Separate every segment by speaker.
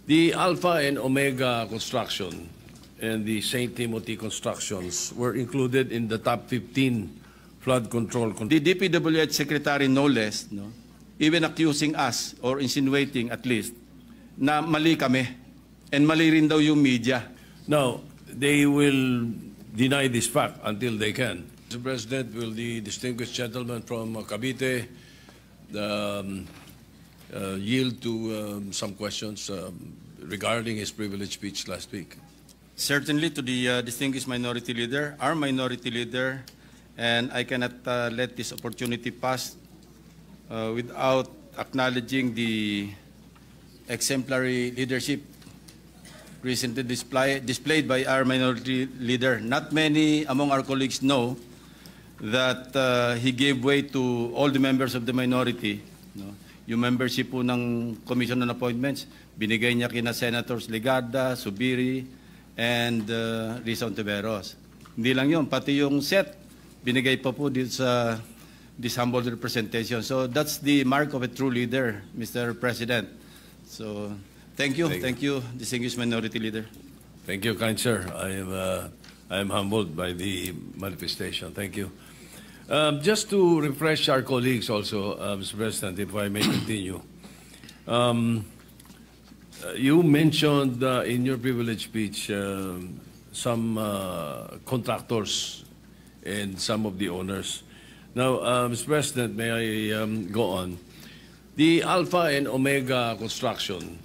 Speaker 1: The Alpha and Omega construction and the St. Timothy constructions were included in the top 15 flood control.
Speaker 2: The DPWH Secretary, no less, no, even accusing us or insinuating at least na mali kami and mali rin daw yung media.
Speaker 1: Now, they will deny this fact until they can. Mr. President, will the distinguished gentleman from Cavite yield to some questions regarding his privileged speech last week?
Speaker 2: Certainly to the distinguished minority leader, our minority leader, and I cannot let this opportunity pass without acknowledging the exemplary leadership recently displayed by our minority leader. Not many among our colleagues know that he gave way to all the members of the minority. No? Yung membership po ng Commission on Appointments, binigay niya kina Senators Legarda, Subiri, and Risa Ontiveros. Hindi lang yun, pati yung set, binigay pa po dito sa this humble representation. So that's the mark of a true leader, Mr. President. So thank you, distinguished minority leader.
Speaker 1: Thank you, kind sir. I am humbled by the manifestation. Thank you. Just to refresh our colleagues also, Mr. President, if I may continue. You mentioned in your privileged speech some contractors and some of the owners. Now, Mr. President, may I go on? The Alpha and Omega construction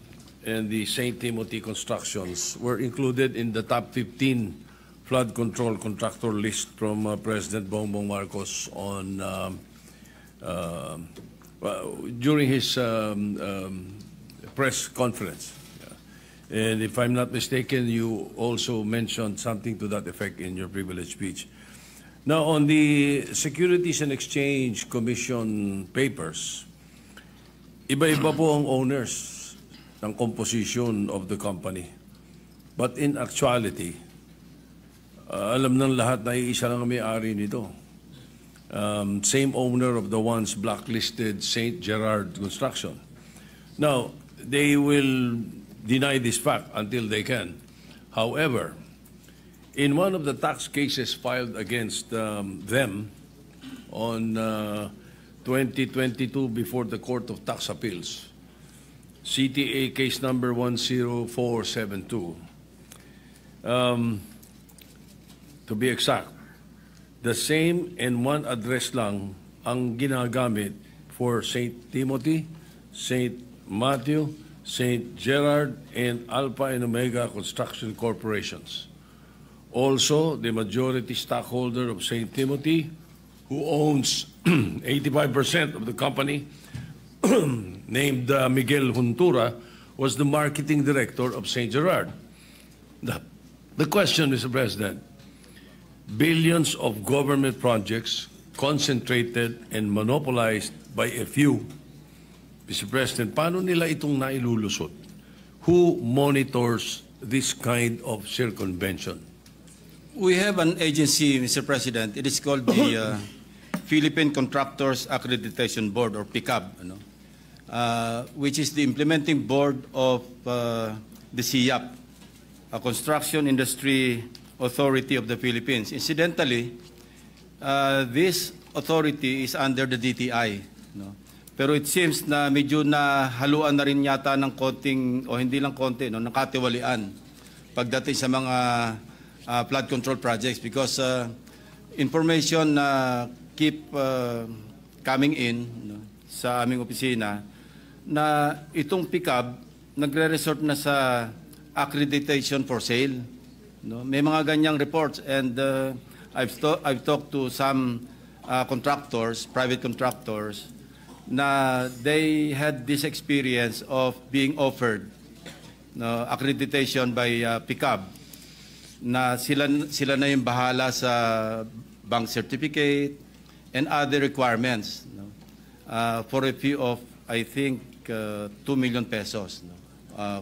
Speaker 1: and the St. Timothy constructions were included in the top 15 flood control contractor list from President Bongbong Marcos on during his press conference. And if I'm not mistaken, you also mentioned something to that effect in your privileged speech. Now, on the Securities and Exchange Commission papers, iba-iba po ang owners ng composition of the company. But in actuality, alam ng lahat na iisa lang ang may-ari nito. Same owner of the once blacklisted St. Gerard Construction. Now, they will deny this fact until they can. However, in one of the tax cases filed against them on 2022 before the Court of Tax Appeals, CTA case number 10472, to be exact, the same and one address lang ang ginagamit for St. Timothy, St. Matthew, St. Gerard, and Alpha and Omega Construction Corporations. Also, the majority stockholder of St. Timothy, who owns 85% of the company, named Miguel Juntura, was the marketing director of St. Gerard. The question, Mr. President, billions of government projects concentrated and monopolized by a few. Mr. President, paano nila itong nailulusot? Who monitors this kind of circumvention?
Speaker 2: We have an agency, Mr. President. It is called the Philippine Contractors Accreditation Board, or PICAB, which is the implementing board of the CIAP, a construction industry authority of the Philippines. Incidentally, this authority is under the DTI. Pero it seems na medyo na haluan na rin yata ng konting, o hindi lang konti, nakatiwalian pagdating sa mga flood control projects, because information keep coming in sa aming opisina na itong PICAB nagre-resort na sa accreditation for sale. May mga ganyang reports, and I've talked to some contractors, private contractors, na they had this experience of being offered accreditation by PICAB, na sila na yung bahala sa bank certificate and other requirements for a fee of, I think, 2 million pesos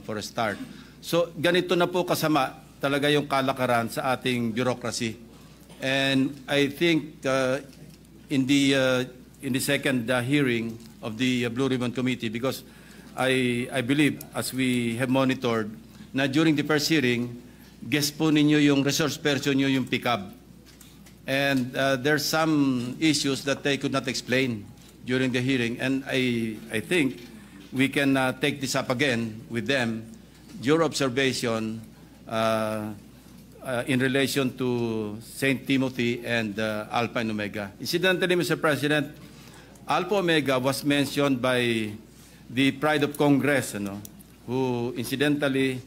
Speaker 2: for a start. So ganito na po kasama talaga yung kalakaran sa ating bureaucracy. And I think in the second hearing of the Blue Ribbon Committee, because I believe, as we have monitored, na during the first hearing, guess po ninyo yung resource person nyo yung pickup. And there's some issues that they could not explain during the hearing. And I think we can take this up again with them. Your observation in relation to St. Timothy and Alpha and Omega. Incidentally, Mr. President, Alpha Omega was mentioned by the Pride of Congress, who incidentally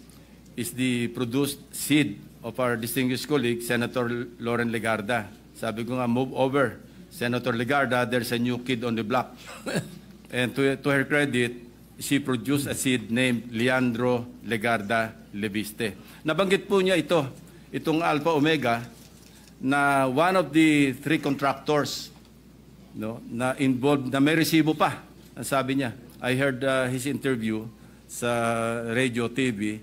Speaker 2: is the produced seed of our distinguished colleague, Senator Loren Legarda. Sabi ko nga, move over, Senator Legarda, there's a new kid on the block. And to her credit, she produced a seed named Leandro Legarda Leviste. Nabanggit po niya itong Alpha Omega, na one of the 3 contractors na involved, na may resibo pa, ang sabi niya. I heard his interview sa radio, TV,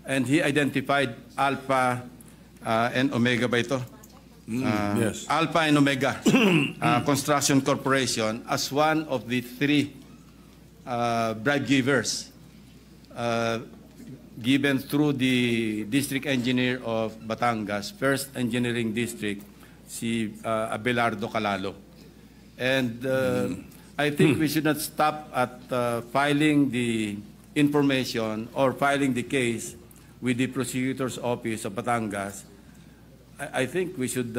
Speaker 2: and he identified Alpha and Omega ba ito?
Speaker 1: Yes.
Speaker 2: Alpha and Omega Construction Corporation as one of the 3 bribe givers given through the district engineer of Batangas, First Engineering District, si Abelardo Calalo. And I think we should not stop at filing the information or filing the case with the prosecutor's office of Batangas. I think we should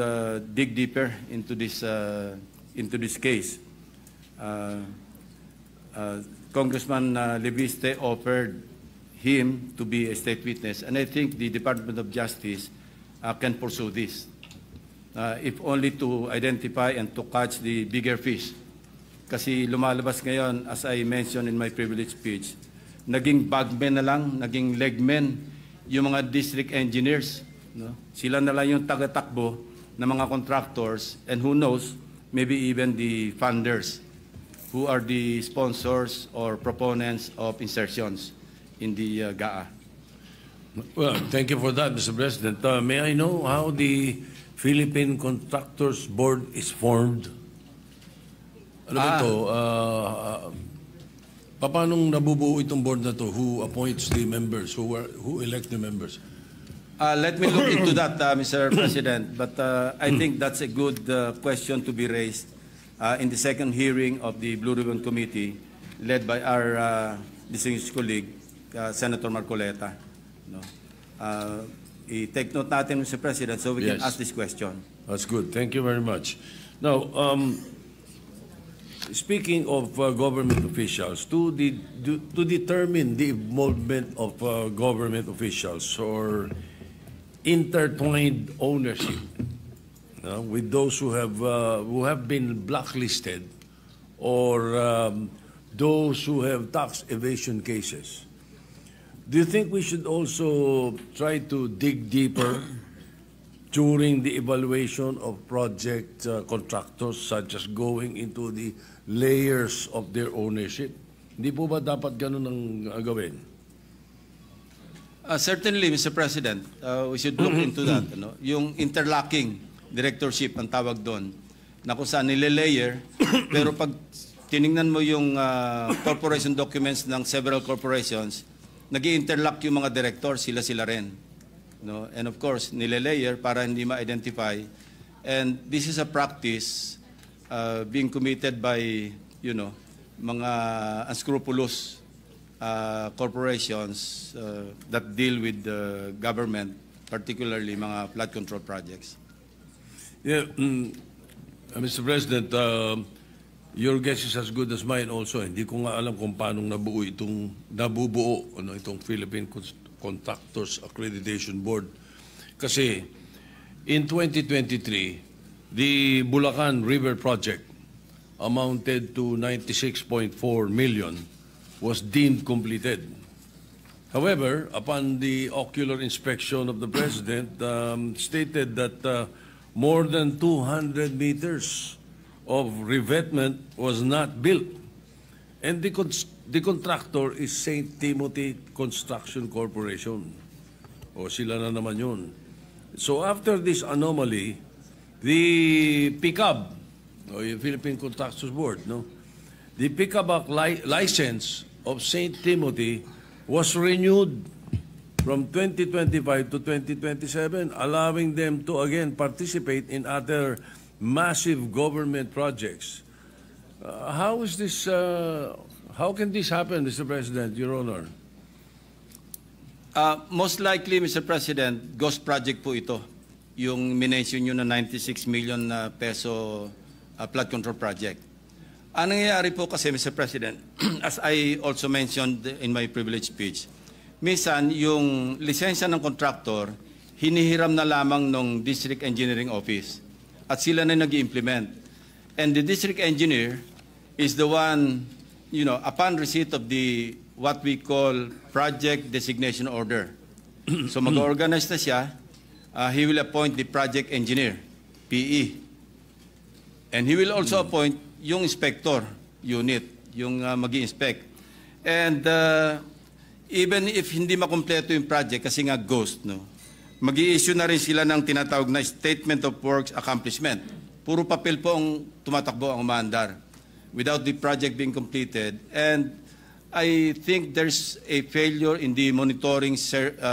Speaker 2: dig deeper into this case. Congressman Leviste offered him to be a state witness, and I think the Department of Justice can pursue this, if only to identify and to catch the bigger fish. Kasi lumalabas ngayon, as I mentioned in my privilege speech, naging bagmen na lang, naging legmen yung mga district engineers. Sila na lang yung taga-takbo ng mga contractors, and who knows, maybe even the funders who are the sponsors or proponents of insertions in the GAA.
Speaker 1: Well, thank you for that, Mr. President. May I know how the Philippine Contractors Board is formed? Ano ba ito? Paano nabubuo itong board na to? Who appoints the members? Who elect the members?
Speaker 2: Let me look into that, Mr. President. But I think that's a good question to be raised in the second hearing of the Blue Ribbon Committee, led by our distinguished colleague, Senator Marcoleta. I-take note natin, Mr. President, so we can ask this question.
Speaker 1: That's good. Thank you very much. Now, speaking of government officials, to determine the involvement of government officials or intertwined ownership with those who have been blacklisted or those who have tax evasion cases, do you think we should also try to dig deeper during the evaluation of project contractors, such as going into the layers of their ownership? Hindi po ba dapat ganun ang gawin?
Speaker 2: Certainly, Mr. President, we should look into that. Yung interlocking directorship ang tawag doon, na kung saan nile-layer, pero pag tiningnan mo yung corporation documents ng several corporations, nag-i-interlock yung mga director, sila rin. And of course, nile-layer para hindi ma-identify. And this is a practice being committed by, mga unscrupulous corporations that deal with the government, particularly mga flood control projects.
Speaker 1: Yeah, Mr. President, your guess is as good as mine also. Hindi ko nga alam kung paano nabubuo itong Philippine Contractors Accreditation Board. Kasi in 2023, the Bulacan River Project amounted to 96.4 million, was deemed completed. However, upon the ocular inspection of the President, stated that more than 200 meters of revetment was not built. And the contractor is St. Timothy Construction Corporation. O sila na naman yun. So after this anomaly, the PICAB, o yung Philippine Contractors Board, the PICAB license of St. Timothy was renewed from 2025 to 2027, allowing them to again participate in other massive government projects. How is this? How can this happen, Mr. President, Your Honor?
Speaker 2: Most likely, Mr. President, ghost project po ito. Yung minention nyo na 96 million peso flood control project. Ang nangyayari po kasi, Mr. President, as I also mentioned in my privilege speech, minsan yung lisensya ng contractor, hinihiram na lamang ng District Engineering Office at sila na nag-implement. And the District Engineer is the one, you know, upon receipt of the what we call Project Designation Order. So mag-organize na siya, he will appoint the Project Engineer, PE. And he will also appoint yung inspector unit, yung mag-i-inspect. And even if hindi makumpleto yung project kasi nga ghost, no, mag-i-issue na rin sila ng tinatawag na Statement of Works Accomplishment. Puro papel po ang tumatakbo, ang umaandar without the project being completed. And I think there's a failure in the monitoring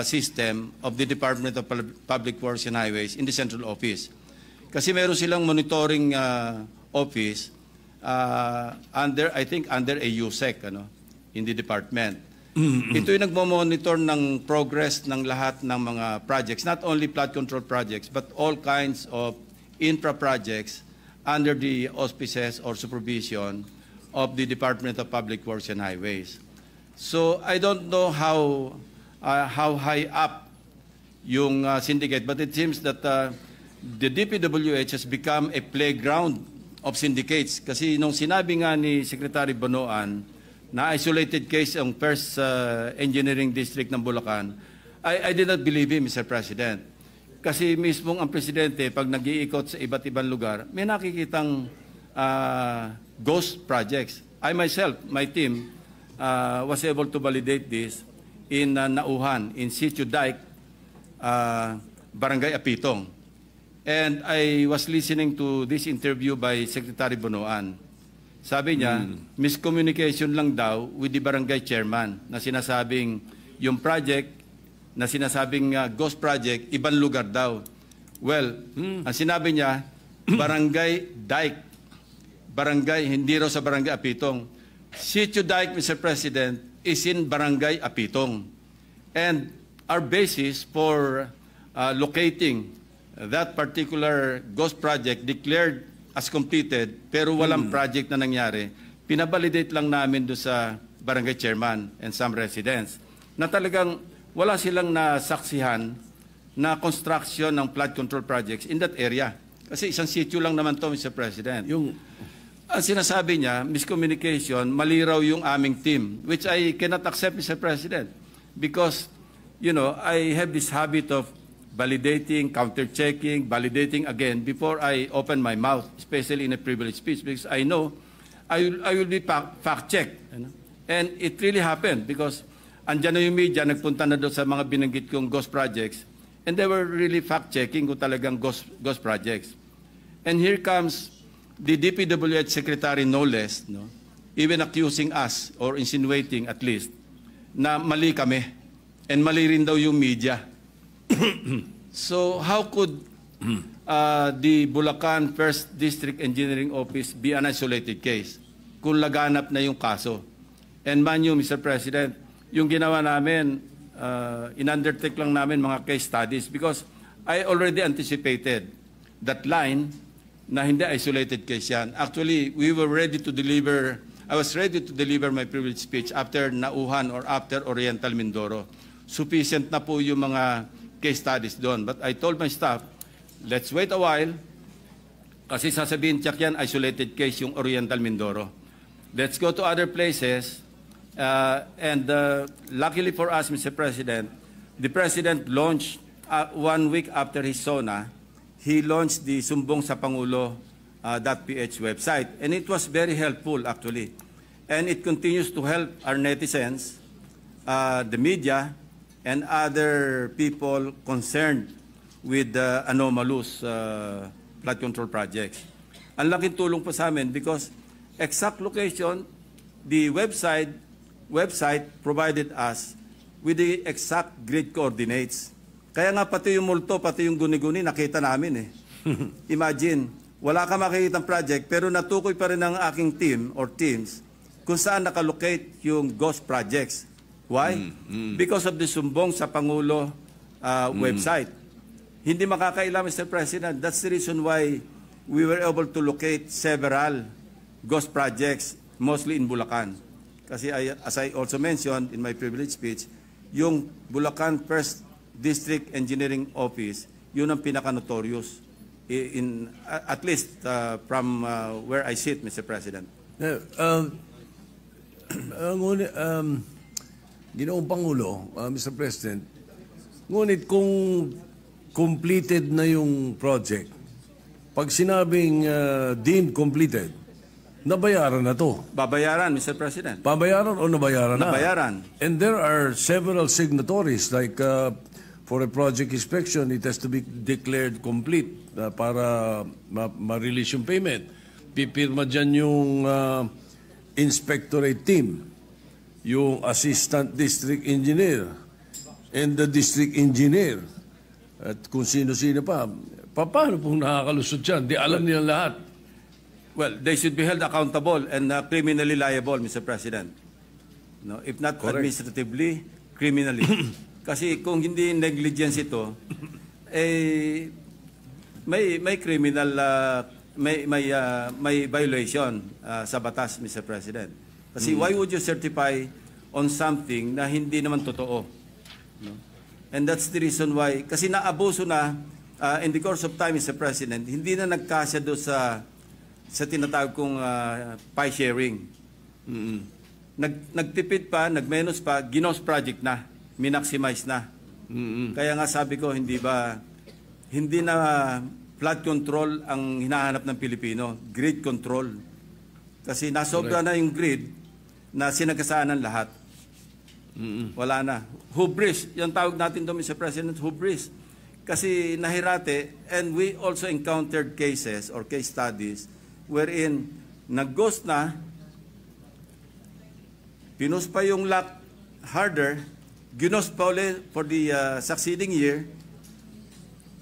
Speaker 2: system of the Department of Public Works and Highways in the central office. Kasi meron silang monitoring office under, I think, under a USEC, ano, in the department. Ito yung nagmo-monitor ng progress ng lahat ng mga projects, not only flood control projects, but all kinds of infra projects under the auspices or supervision of the Department of Public Works and Highways. So I don't know how high up yung syndicate, but it seems that the DPWH has become a playground of syndicates. Kasi nung sinabi nga ni Secretary Bonoan na isolated case ang first engineering district ng Bulacan, I did not believe him, Mr. President. Kasi mismong ang presidente, pag nag-iikot sa iba't ibang lugar, may nakikitang ghost projects. I myself, my team, was able to validate this in Nauhan, in Sitio Dike, Barangay Apitong. And I was listening to this interview by Secretary Bonoan. Sabi niya, miscommunication lang daw with the barangay chairman na sinasabing yung project, na sinasabing ghost project, ibang lugar daw. Well, ang sinabi niya, Barangay Dike. Barangay, hindi raw sa Barangay Apitong. Sitio Dike, Mr. President, is in Barangay Apitong. And our basis for locating that particular ghost project declared as completed, pero walang project na nangyari, pinabalidate lang namin doon sa barangay chairman and some residents na talagang wala silang nasaksihan na construction ng flood control projects in that area. Kasi isang sitio lang naman to, Mr. President. Ang sinasabi niya, miscommunication, mali raw yung aming team, which I cannot accept, Mr. President, because, you know, I have this habit of validating, counter-checking, validating again before I open my mouth, especially in a privileged speech, because I know I will be fact-checked. You know? And it really happened because andyan na yung media, nagpunta na doon sa mga binanggit kong ghost projects, and they were really fact-checking kung talagang ghost projects. And here comes the DPWH Secretary, no less, no, even accusing us, or insinuating at least, na mali kami, and mali rin daw yung media. So how could the Bulacan First District Engineering Office be an isolated case kung laganap na yung kaso? And man you, Mr. President, yung ginawa namin, in-undertake lang namin mga case studies because I already anticipated that line na hindi isolated case yan. Actually, we were ready to deliver, I was ready to deliver my privilege speech after Nauhan or after Oriental Mindoro. Sufficient na po yung mga case studies doon. But I told my staff, let's wait a while kasi sasabihin check yan, isolated case yung Oriental Mindoro. Let's go to other places. And luckily for us, Mr. President, the President launched 1 week after his SONA, he launched the Sumbong sa Pangulo .ph website. And it was very helpful, actually. And it continues to help our netizens, the media, and other people concerned with the anomalous flood control projects. Ang laking tulong po sa amin because exact location, the website website provided us with the exact grid coordinates. Kaya nga pati yung multo, pati yung guni-guni, nakita namin eh. Imagine, wala ka makikitang project, pero natukoy pa rin ng aking team or teams kung saan nakalocate yung ghost projects. Why? Because of the sumbong sa Pangulo website. Hindi makakaila, Mr. President. That's the reason why we were able to locate several ghost projects, mostly in Bulacan. Kasi as I also mentioned in my privilege speech, yung Bulacan First District Engineering Office, yun ang pinaka-notorious, at least from where I sit, Mr. President.
Speaker 1: Ginoong Pangulo, Mr. President, ngunit kung completed na yung project, pag sinabing deemed completed, nabayaran na to.
Speaker 2: Babayaran, Mr. President.
Speaker 1: Babayaran o nabayaran na?
Speaker 2: Nabayaran.
Speaker 1: And there are several signatories like for a project inspection, it has to be declared complete para ma-release yung payment. Pipirma dyan yung inspectorate team, yung assistant district engineer, and the district engineer, at kung sino-sino pa. Paano pong nakakalusot dyan? Di alam nila lahat.
Speaker 2: Well, they should be held accountable and criminally liable, Mr. President. No, if not
Speaker 1: Correct.
Speaker 2: administratively, criminally. Kasi kung hindi negligence ito, may criminal may violation sa batas, Mr. President. Kasi why would you certify on something na hindi naman totoo? No? And that's the reason why, kasi naabuso na in the course of time, Mr. President, hindi na nagkasya doon sa tinatawag kong pie sharing. Nagtipid pa, nagmenos pa, ginos project na, minaximize na. Kaya nga sabi ko, hindi na flood control ang hinahanap ng Pilipino, grid control. Kasi nasobra na yung grid na sinagasaan ng lahat. Wala na. Hubris, yung tawag natin doon, Mr. President, hubris. Kasi nahirate, and we also encountered cases or case studies wherein nag-ghost na, pinus pa yung lock harder, ginos pa ulit for the succeeding year.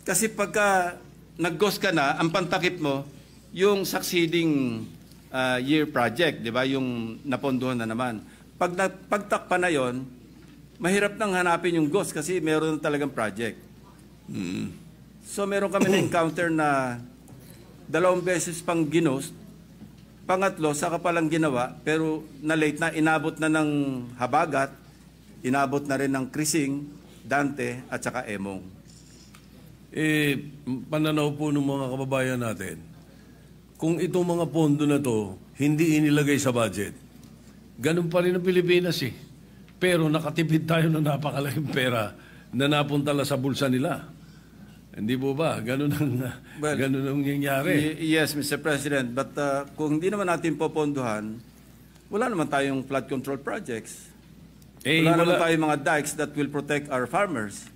Speaker 2: Kasi pagka nag-ghost ka na, ang pantakip mo, yung succeeding year project, di ba? Yung napondohan na naman. Pag pagtakpa na yon, mahirap nang hanapin yung ghost kasi meron talagang project. So meron kami na-encounter na 2 beses pang ginost, pangatlo, saka palang ginawa, pero na-late na, inabot na ng Habagat, inabot na rin ng Krising, Dante, at saka Emong.
Speaker 1: Pananaw po ng mga kababayan natin, kung itong mga pondo na to, hindi inilagay sa budget, ganun pa rin ang Pilipinas eh. Pero nakatipid tayo ng napakalaking pera na napunta lang sa bulsa nila. Hindi po ba? Ganun ang nangyayari.
Speaker 2: Yes, Mr. President. But kung hindi naman natin popondohan, wala naman tayong flood control projects. Wala naman tayong mga dikes that will protect our farmers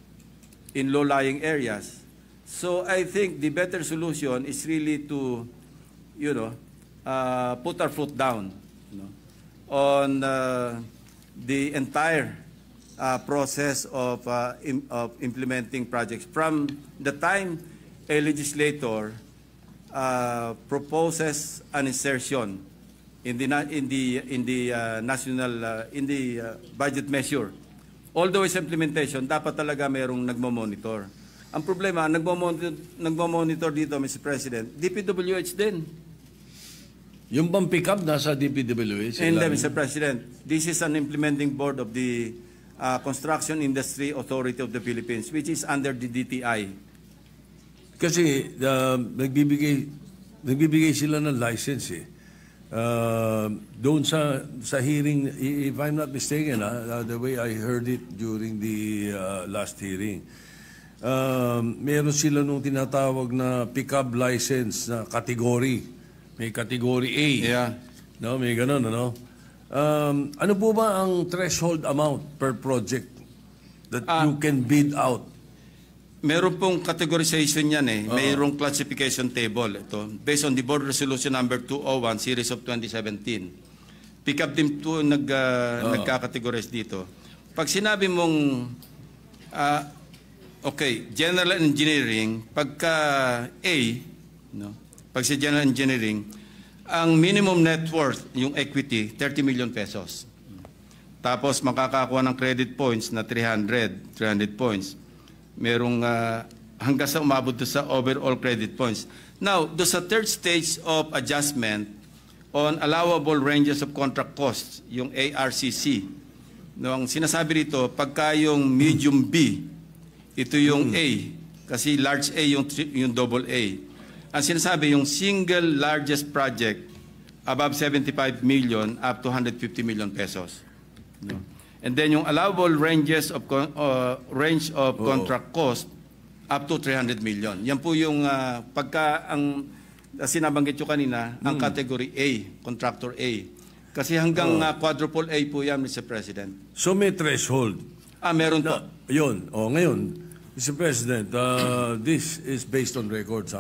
Speaker 2: in low-lying areas. So I think the better solution is really to, put our foot down on the entire process of implementing projects. From the time a legislator proposes an insertion in the budget measure, all the way sa implementation, dapat talaga mayroong nagmo-monitor. Ang problema, nagmo-monitor dito, Mr. President, DPWH din.
Speaker 1: Yung bang pick-up nasa DPWH?
Speaker 2: And Mr. President, this is an implementing board of the Construction Industry Authority of the Philippines, which is under the DTI.
Speaker 1: Kasi nagbibigay sila ng license eh. Doon sa hearing, if I'm not mistaken, the way I heard it during the last hearing, meron sila nung tinatawag na pick-up license na category. May category A.
Speaker 2: Yeah.
Speaker 1: No, may ganun, ano? Ano po ba ang threshold amount per project that you can bid out?
Speaker 2: Meron pong categorization yan eh. Mayroong classification table. Ito, based on the Board Resolution number 201, series of 2017. pick up din po nagkakategorize dito. Pag sinabi mong okay, general engineering, pagka A, no? Pag sa general engineering, ang minimum net worth, yung equity, 30 million pesos. Tapos makakakuha ng credit points na 300 points. Merong hanggang sa umabot doon sa overall credit points. Now, doon sa third stage of adjustment on allowable ranges of contract costs, yung ARCC, no, ang sinasabi rito, pagka yung medium B, ito yung A, kasi large A yung double A. Ang sinasabi, yung single largest project above 75 million up to 150 million pesos. No? And then yung allowable ranges of range of contract cost up to 300 million. Yan po yung pagka ang sinabanggit ko kanina, ang category A, contractor A. Kasi hanggang quadruple A po yan, Mr. President.
Speaker 1: So may threshold.
Speaker 2: Meron po.
Speaker 1: Yun. Ngayon, Mr. President, this is based on records.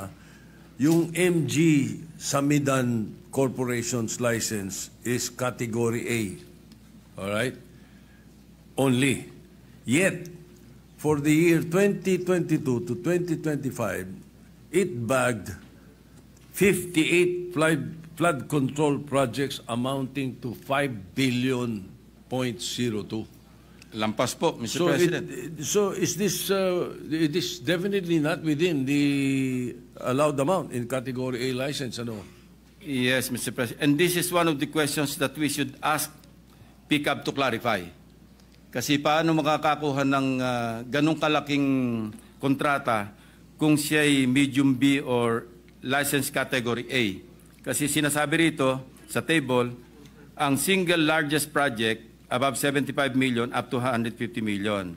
Speaker 1: Yung MG Samidan Corporation's license is category A. All right? Only. Yet, for the year 2022 to 2025, it bagged 58 flood control projects amounting to 5 billion point 02.
Speaker 2: Lampas po, Mr. President.
Speaker 1: So is this it is definitely not within the allowed amount in category A license, ano?
Speaker 2: Yes, Mr. President. And this is one of the questions that we should ask PICAB to clarify. Kasi paano makakakuha ng ganong kalaking kontrata kung siya'y medium B or license category A? Kasi sinasabi rito sa table, ang single largest project above 75 million up to 150 million.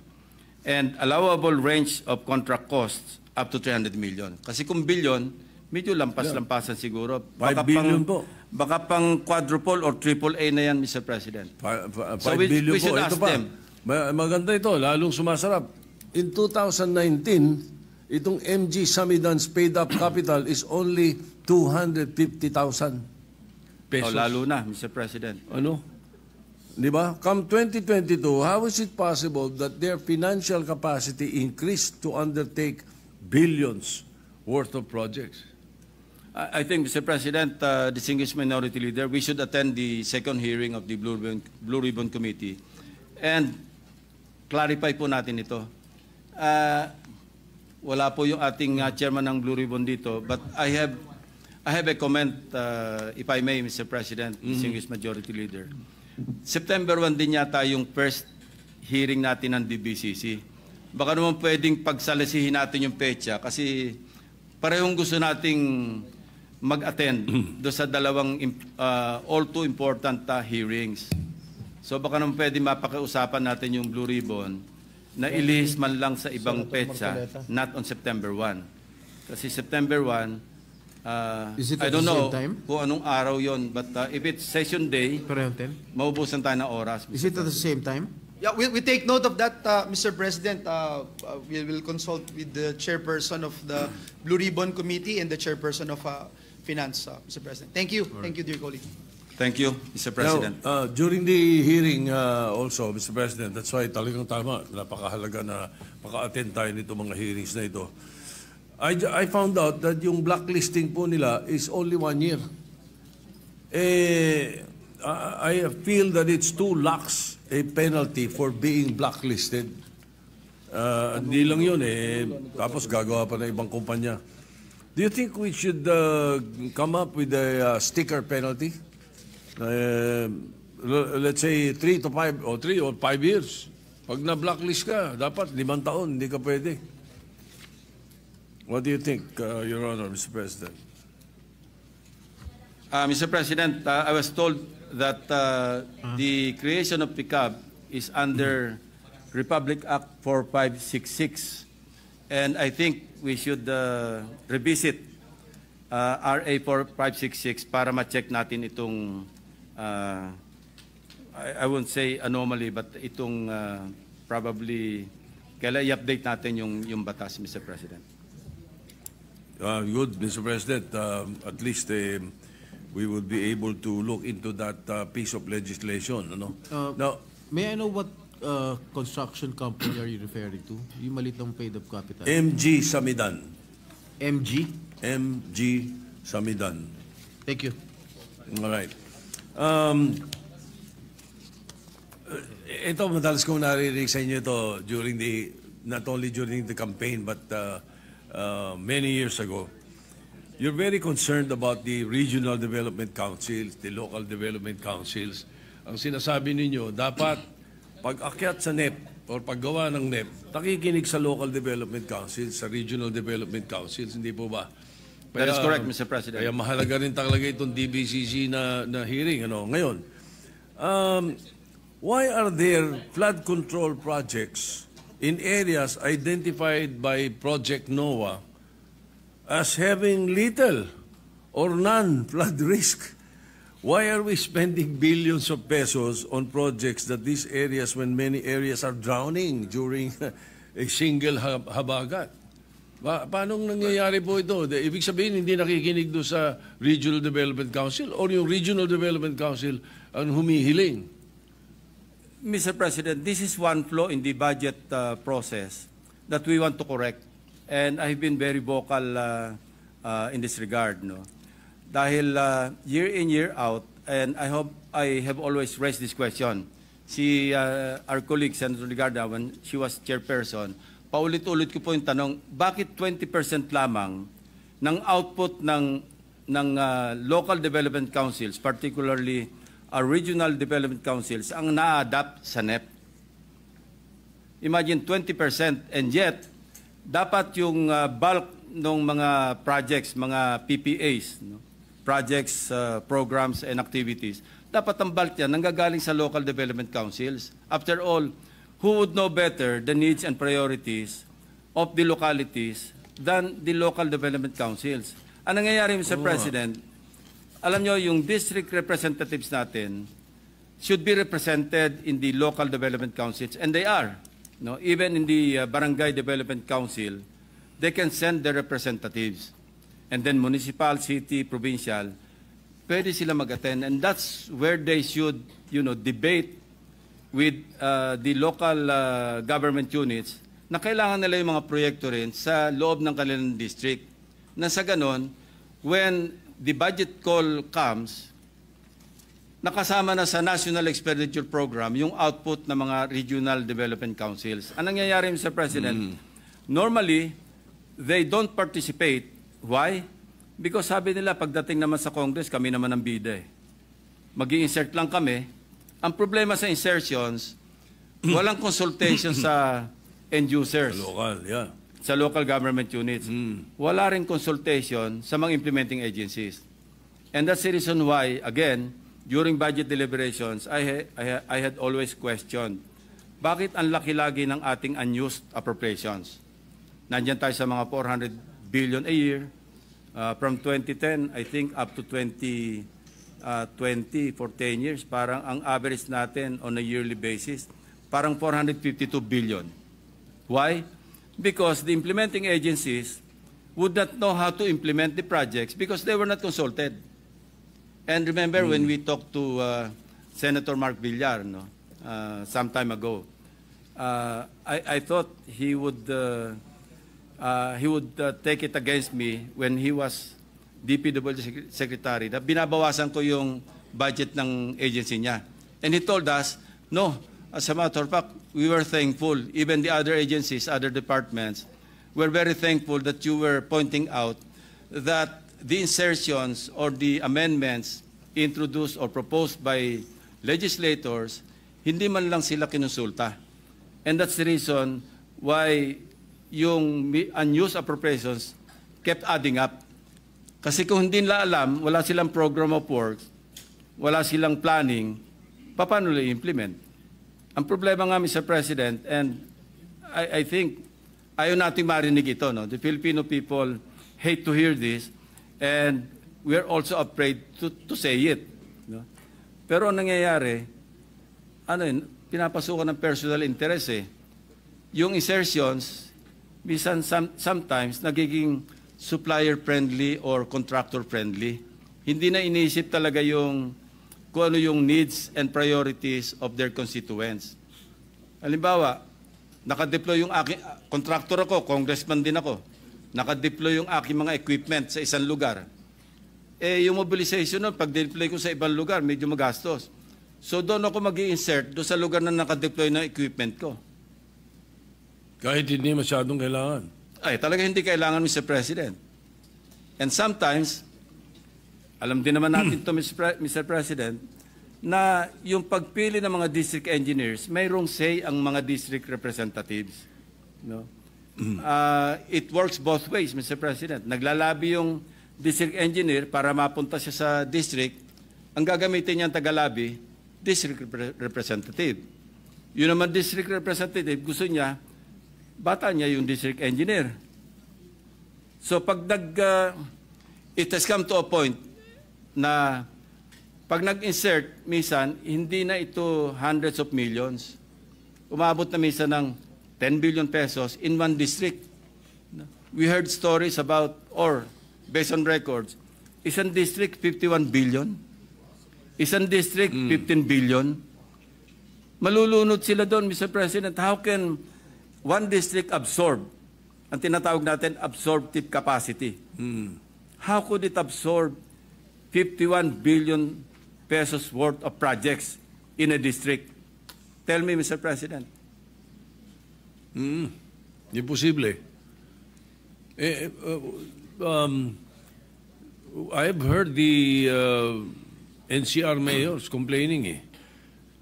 Speaker 2: And allowable range of contract costs up to 300 million. Kasi kung billion, medyo lampas-lampasan siguro.
Speaker 1: 5 billion po.
Speaker 2: Baka pang quadruple or triple A na yan, Mr. President.
Speaker 1: 5
Speaker 2: So
Speaker 1: billion
Speaker 2: we should
Speaker 1: po.
Speaker 2: ask
Speaker 1: Ito pa.
Speaker 2: them.
Speaker 1: Maganda ito, lalong sumasarap. In 2019, itong MG Samidan's paid up capital is only 250,000 pesos.
Speaker 2: Lalo na, Mr. President.
Speaker 1: Ano? Di ba? Come 2022, how is it possible that their financial capacity increased to undertake billions worth of projects?
Speaker 2: I think, Mr. President, distinguished minority leader, we should attend the second hearing of the Blue Ribbon Committee and clarify po natin ito. Wala po yung ating chairman ng Blue Ribbon dito, but I have a comment, if I may, Mr. President, distinguished majority leader. September 1 din yata yung first hearing natin ng DBCC. Baka naman pwedeng pagsalasihin natin yung petsa kasi parehong gusto nating mag-attend do sa dalawang all too important hearings. So baka naman pwedeng mapakiusapan natin yung Blue Ribbon na ilihis man lang sa ibang petsa, not on September 1. Kasi September 1,
Speaker 3: Is it
Speaker 2: I
Speaker 3: at
Speaker 2: don't
Speaker 3: the
Speaker 2: know
Speaker 3: same time?
Speaker 2: kung anong araw yon, but if it's session day,
Speaker 3: Parehong time?
Speaker 2: maubusan tayo ng oras.
Speaker 3: Is it at the same time?
Speaker 4: Yeah, we take note of that, Mr. President. We will consult with the chairperson of the Blue Ribbon Committee and the chairperson of Finance, Mr. President. Thank you. Thank you, dear colleague.
Speaker 2: Thank you, Mr. President.
Speaker 1: Now, during the hearing also, Mr. President, that's why talagang tama, napakahalaga na maka-attend tayo nito mga hearings na ito. I found out that yung blacklisting po nila is only 1 year. I feel that it's too lax a penalty for being blacklisted. Hindi lang yun tapos gagawa pa ng ibang kumpanya. Do you think we should come up with a sticker penalty? Let's say 3 to 5 or 3 or 5 years. Pag na-blacklist ka, dapat 5 taon, hindi ka pwede. What do you think, Your Honor, Mr. President?
Speaker 2: Mr. President, I was told that the creation of PICAB is under Republic Act 4566. And I think we should revisit RA 4566 para ma-check natin itong, I won't say anomaly, but itong probably, kailan i-update natin yung batas, Mr. President.
Speaker 1: Good, Mr. President. At least we would be able to look into that piece of legislation. Ano? Now,
Speaker 3: May I know what construction company are you referring to? Yung malitang paid-up capital.
Speaker 1: MG Samidan.
Speaker 3: MG?
Speaker 1: MG Samidan.
Speaker 3: Thank you.
Speaker 1: All right. Ito, madalas kong naririnig sa inyo ito during not only during the campaign, but many years ago. You're very concerned about the regional development councils, the local development councils. Ang sinasabi ninyo, dapat pag-akyat sa NEP or paggawa ng NEP, nakikinig sa local development councils, sa regional development councils, hindi po ba?
Speaker 2: That is correct, Mr. President.
Speaker 1: Kaya mahalaga rin talaga itong DBCC na hearing. Ngayon, why are there flood control projects in areas identified by Project NOAA as having little or none flood risk? Why are we spending billions of pesos on projects that these areas, when many areas are drowning during a single habagat? Paano nangyayari po ito? Ibig sabihin, hindi nakikinig doon sa Regional Development Council or yung Regional Development Council ang humihiling?
Speaker 2: Mr. President, this is one flaw in the budget process that we want to correct. And I've been very vocal in this regard. No? Dahil year in, year out, and I have always raised this question. Our colleague, Senator Ligarda, when she was chairperson, paulit-ulit ko po yung tanong, bakit 20% lamang ng output ng local development councils, particularly our regional development councils, ang na-adapt sa NEP? Imagine 20%, and yet, dapat yung bulk ng mga projects, mga PPAs, no? Projects, programs, and activities, dapat ang bulk yan nanggagaling sa local development councils. After all, who would know better the needs and priorities of the localities than the local development councils? Ang nangyayari, Mr. President, alam nyo, yung district representatives natin should be represented in the local development councils, and they are. No? Even in the barangay development council, they can send their representatives. And then municipal, city, provincial, pwede sila mag-attend. And that's where they should, debate with the local government units na kailangan nila yung mga proyekto rin sa loob ng kanilang district. Na sa ganon, when the budget call comes, nakasama na sa National Expenditure Program yung output ng mga regional development councils. Anong nangyayari, Mr. President? Normally, they don't participate. Why? Because sabi nila, pagdating naman sa Congress, kami naman ang bida. Mag-i-insert lang kami. Ang problema sa insertions, walang consultation sa end users.
Speaker 1: Local, yeah.
Speaker 2: Sa local government units. Wala rin consultation sa mga implementing agencies. And that's the reason why, again, during budget deliberations, I had always questioned, bakit ang laki lagi ng ating unused appropriations? Nandiyan tayo sa mga 400 billion a year. From 2010, I think, up to 2020 for 10 years, parang ang average natin on a yearly basis, parang 452 billion. Why? Because the implementing agencies would not know how to implement the projects because they were not consulted. And remember when we talked to Senator Mark Villar, some time ago, I thought he would take it against me when he was DPWH Secretary, na binabawasan ko yung budget ng agency niya. And he told us, no, as a matter of fact, we were thankful, even the other agencies, other departments, were very thankful that you were pointing out that the insertions or the amendments introduced or proposed by legislators, hindi man lang sila kinonsulta. And that's the reason why yung unused appropriations kept adding up. Kasi kung hindi nila alam, wala silang program of works, wala silang planning, paano nila implement? Ang problema nga, Mr. President, and I think ayaw nating marinig ito. No? The Filipino people hate to hear this, and we're also afraid to say it. No? Pero ang nangyayari, pinapasukan ng personal interest eh. Yung insertions, sometimes nagiging supplier-friendly or contractor-friendly. hindi na iniisip talaga kung ano yung needs and priorities of their constituents. Halimbawa, nakadeploy yung aking, contractor ako, congressman din ako, nakadeploy yung aking mga equipment sa isang lugar. Yung mobilization nun, pag-deploy ko sa ibang lugar, medyo magastos. So doon ako mag-i-insert doon sa lugar na nakadeploy ng equipment ko.
Speaker 1: Kahit hindi masyadong kailangan.
Speaker 2: Ay, talaga hindi kailangan, Mr. President. And sometimes, alam din naman natin ito, Mr. President, na yung pagpili ng mga district engineers, mayroong say ang mga district representatives. No? It works both ways, Mr. President. Naglalabi yung district engineer para mapunta siya sa district. Ang gagamitin niyang tagalabi, district representative. Yun naman district representative, gusto niya, bata niya yung district engineer. So pag it has come to a point na pag nag-insert, minsan, hindi na ito hundreds of millions. Umabot na minsan ng 10 billion pesos in one district. We heard stories about, or based on records, isang district 51 billion, isang district 15 billion. Malulunod sila doon, Mr. President. How can one district absorb, ang tinatawag natin absorptive capacity? How could it absorb 51 billion pesos worth of projects in a district? Tell me, Mr. President.
Speaker 1: Imposible. I've heard the NCR mayors complaining.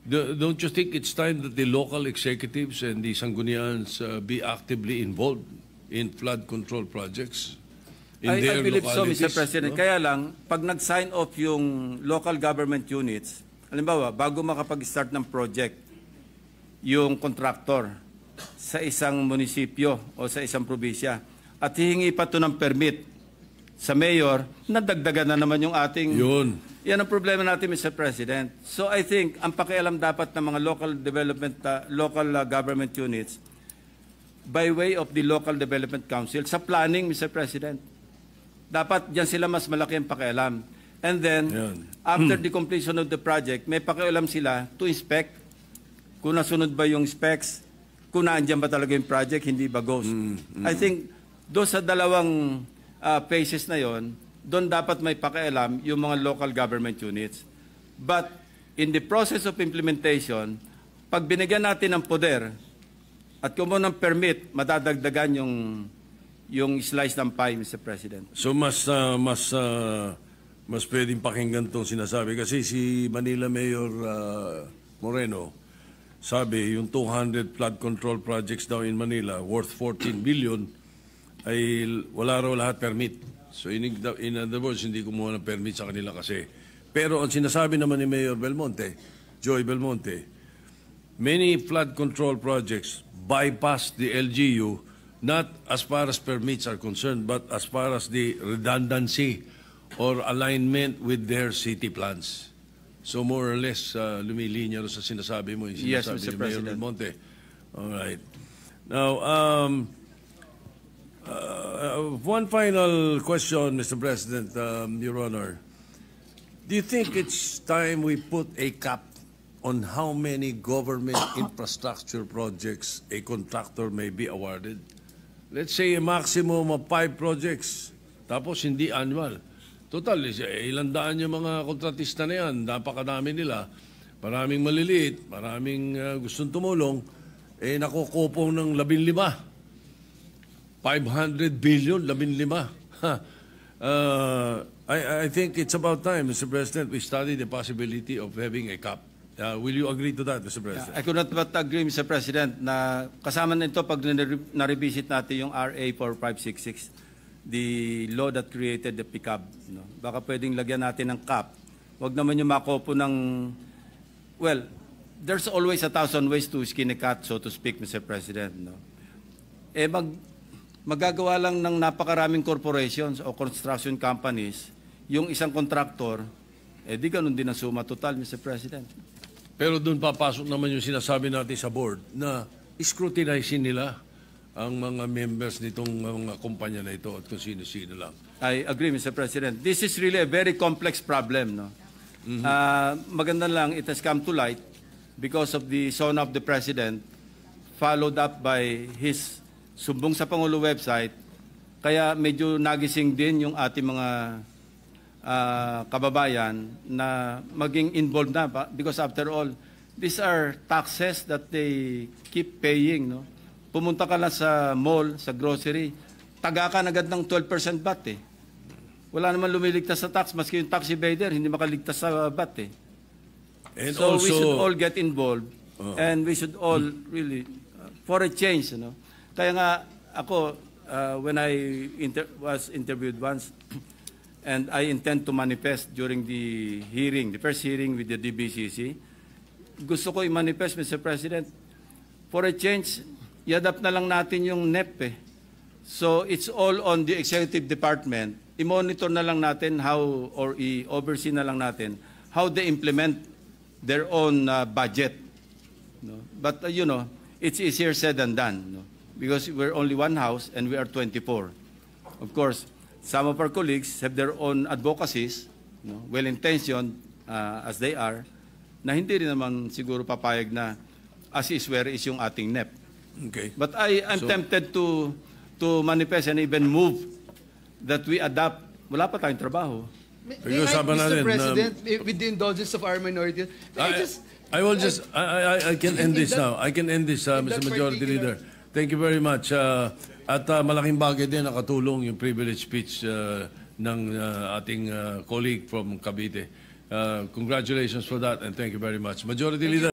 Speaker 1: Don't you think it's time that the local executives and the Sanggunians be actively involved in flood control projects?
Speaker 2: I believe so, Mr. President.
Speaker 1: No?
Speaker 2: Kaya lang, pag nag-sign off yung local government units, halimbawa, bago makapag-start ng project, yung contractor sa isang munisipyo o sa isang probinsya, at hihingi pa ito ng permit sa mayor, nadagdagan na naman yung ating...
Speaker 1: Yun.
Speaker 2: Yan ang problema natin, Mr. President. So I think, ang pakialam dapat ng mga local government units, by way of the Local Development Council, sa planning, Mr. President. Dapat dyan sila mas malaki ang pakialam. And then, after the completion of the project, may pakialam sila to inspect kung nasunod ba yung specs, kung naandyan ba talaga yung project, hindi ba ghost. I think, doon sa dalawang phases na yon, doon dapat may pakialam yung mga local government units. But, in the process of implementation, pag binigyan natin ng poder, at kung ng permit, madadagdagan yung slice ng pie, Mr. President.
Speaker 1: So mas pwedeng pakinggan itong sinasabi. Kasi si Manila Mayor Moreno, sabi yung 200 flood control projects daw in Manila worth 14 billion ay wala raw lahat permit. So in other words, hindi kumuha ng permit sa kanila kasi. Pero ang sinasabi naman ni Mayor Belmonte, Joy Belmonte, many flood control projects bypass the LGU not as far as permits are concerned, but as far as the redundancy or alignment with their city plans. So more or less, lumilinya sa sinasabi mo, yung
Speaker 2: Yes,
Speaker 1: sinasabi
Speaker 2: Mr.
Speaker 1: ni Mayor
Speaker 2: President.
Speaker 1: Belmonte. All right. Now, one final question, Mr. President, Your Honor. Do you think it's time we put a cap on how many government infrastructure projects a contractor may be awarded? Let's say a maximum of 5 projects, tapos hindi annual. Total, ilang daan yung mga kontratista na yan, napakadami nila. Maraming maliliit, maraming gustong tumulong, nakukupong ng 15. 500 billion, 15. I think it's about time, Mr. President, we study the possibility of having a cap. Will you agree to that, Mr. President?
Speaker 2: I could not but agree, Mr. President, na kasama nito pag na-revisit natin yung RA 4566, the law that created the PICAB. No? Baka pwedeng lagyan natin ng cap. Huwag naman yung makopo ng... Well, there's always 1,000 ways to skin a cat, so to speak, Mr. President. No? Magagawa lang ng napakaraming corporations o construction companies, yung isang contractor, di ganun din ang suma total, Mr. President.
Speaker 1: Pero doon papasok naman yung sinasabi natin sa board na scrutinizein nila ang mga members nitong mga kumpanya na ito at kung sino-sino lang.
Speaker 2: I agree, Mr. President. This is really a very complex problem. No? Maganda lang, it has come to light because of the SONA of the President, followed up by his Sumbong sa Pangulo website. Kaya medyo nagising din yung ating mga kababayan na maging involved na. Because after all, these are taxes that they keep paying. No? Pumunta ka lang sa mall, sa grocery, taga ka agad ng 12% VAT eh. Wala naman lumiligtas sa tax, maski yung tax evader, hindi makaligtas sa VAT eh.
Speaker 1: And
Speaker 2: So
Speaker 1: also,
Speaker 2: we should all get involved and we should all really, for a change, you know. Kaya nga ako, when I was interviewed once, and I intend to manifest during the hearing, the first hearing with the DBCC, gusto ko i-manifest, Mr. President, for a change, i-adapt na lang natin yung NEP eh. So it's all on the executive department. I-monitor na lang natin how, or i-oversee na lang natin how they implement their own budget. No? But you know, it's easier said than done. No? Because we're only one house and we are 24. Of course, some of our colleagues have their own advocacies, no? Well-intentioned as they are, na hindi rin naman siguro papayag na as is where is yung ating NEP.
Speaker 1: okay.
Speaker 2: But I'm tempted to manifest and even move that we adapt. Wala pa tayong trabaho.
Speaker 1: Pag-usapan
Speaker 4: Mr.
Speaker 1: natin,
Speaker 4: President, with the indulgence of our minority,
Speaker 1: I will just, I can end this now. I can end this,
Speaker 4: in
Speaker 1: Mr.
Speaker 4: that
Speaker 1: Majority
Speaker 4: particular-
Speaker 1: Leader. Thank you very much. At malaking bagay din nakatulong yung privilege speech ng ating colleague from Cavite. Congratulations for that and thank you very much. Majority Leader.